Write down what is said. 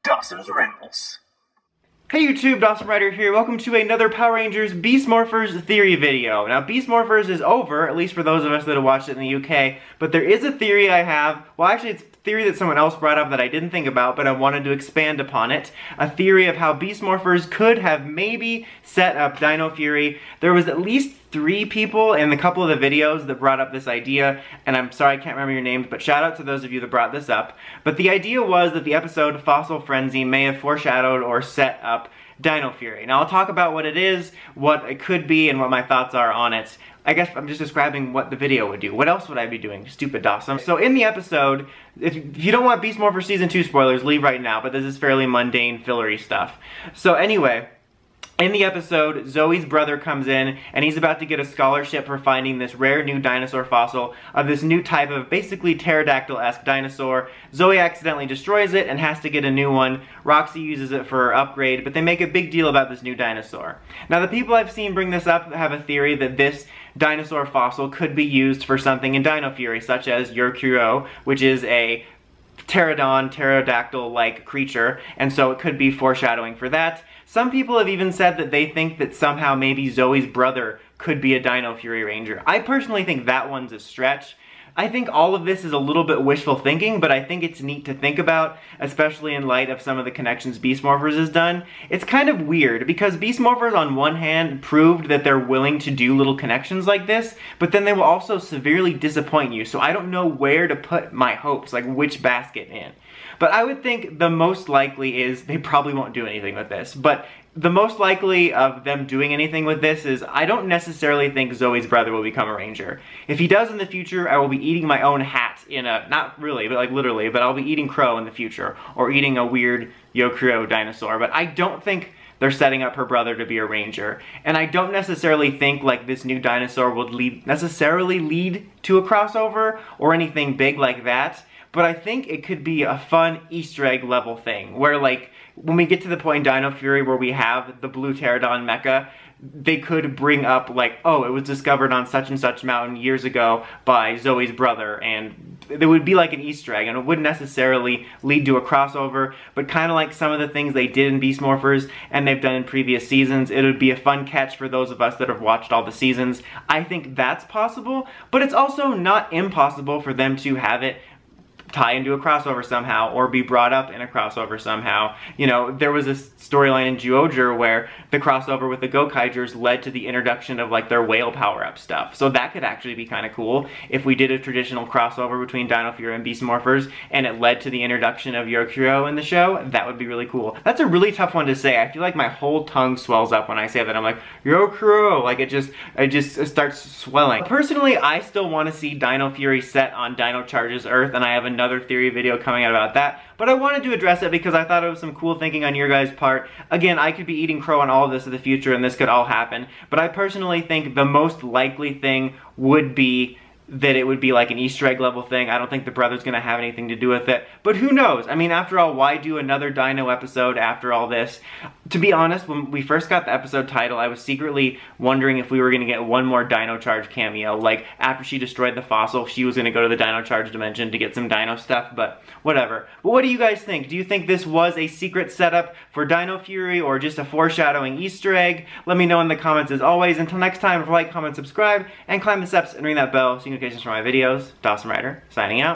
Dawson's Rambles. Hey YouTube, Dawson Rider here. Welcome to another Power Rangers Beast Morphers theory video. Now, Beast Morphers is over, at least for those of us that have watched it in the UK, but there is a theory I have. Well, actually, it's a theory that someone else brought up that I didn't think about, but I wanted to expand upon it. A theory of how Beast Morphers could have maybe set up Dino Fury. There was at least 3 people in a couple of the videos that brought up this idea, and I'm sorry I can't remember your names, but shout out to those of you that brought this up. But the idea was that the episode Fossil Frenzy may have foreshadowed or set up Dino Fury. Now I'll talk about what it is, what it could be, and what my thoughts are on it. I guess I'm just describing what the video would do. What else would I be doing? Stupid Dawson. So in the episode, if you don't want Beast Morphers Season 2 spoilers, leave right now, but this is fairly mundane, fillery stuff. So anyway, in the episode, Zoe's brother comes in, and he's about to get a scholarship for finding this rare new dinosaur fossil of this new type of basically pterodactyl-esque dinosaur. Zoe accidentally destroys it and has to get a new one. Roxy uses it for her upgrade, but they make a big deal about this new dinosaur. Now, the people I've seen bring this up have a theory that this dinosaur fossil could be used for something in Dino Fury, such as Yorkuro, which is a pterodactyl-like creature, and so it could be foreshadowing for that. Some people have even said that they think that somehow maybe Zoe's brother could be a Dino Fury Ranger. I personally think that one's a stretch. I think all of this is a little bit wishful thinking, but I think it's neat to think about, especially in light of some of the connections Beast Morphers has done. It's kind of weird, because Beast Morphers on one hand proved that they're willing to do little connections like this, but then they will also severely disappoint you, so I don't know where to put my hopes, like which basket in. But I would think the most likely is they probably won't do anything with this, but the most likely of them doing anything with this is I don't necessarily think Zoe's brother will become a ranger. If he does in the future, I will be eating my own hat in a, not really, but like literally, but I'll be eating crow in the future, or eating a weird Yorkuro dinosaur, but I don't think they're setting up her brother to be a ranger. And I don't necessarily think like this new dinosaur will necessarily lead to a crossover or anything big like that, but I think it could be a fun Easter egg level thing, where like, when we get to the point in Dino Fury where we have the blue pterodon mecha, they could bring up like, oh, it was discovered on such and such mountain years ago by Zoe's brother, and it would be like an Easter egg, and it wouldn't necessarily lead to a crossover, but kind of like some of the things they did in Beast Morphers and they've done in previous seasons, it would be a fun catch for those of us that have watched all the seasons. I think that's possible, but it's also not impossible for them to have it tie into a crossover somehow, or be brought up in a crossover somehow. You know, there was a storyline in Zyuohger where the crossover with the Gokaigers led to the introduction of like their whale power-up stuff. So that could actually be kind of cool if we did a traditional crossover between Dino Fury and Beast Morphers, and it led to the introduction of Yorkuro in the show. That would be really cool. That's a really tough one to say. I feel like my whole tongue swells up when I say that. I'm like, Yorkuro, like it just starts swelling. Personally, I still want to see Dino Fury set on Dino Charge's Earth, and I have another theory video coming out about that, but I wanted to address it because I thought it was some cool thinking on your guys' part. Again, I could be eating crow on all of this in the future and this could all happen, but I personally think the most likely thing would be that it would be like an Easter egg level thing. I don't think the brother's gonna have anything to do with it, but who knows? I mean, after all, why do another Dino episode after all this? To be honest, when we first got the episode title, I was secretly wondering if we were gonna get one more Dino Charge cameo. Like, after she destroyed the fossil, she was gonna go to the Dino Charge dimension to get some Dino stuff, but whatever. But what do you guys think? Do you think this was a secret setup for Dino Fury, or just a foreshadowing Easter egg? Let me know in the comments as always. Until next time, like, comment, subscribe, and climb the steps and ring that bell so you can get notifications for my videos. Dawson Rider, signing out.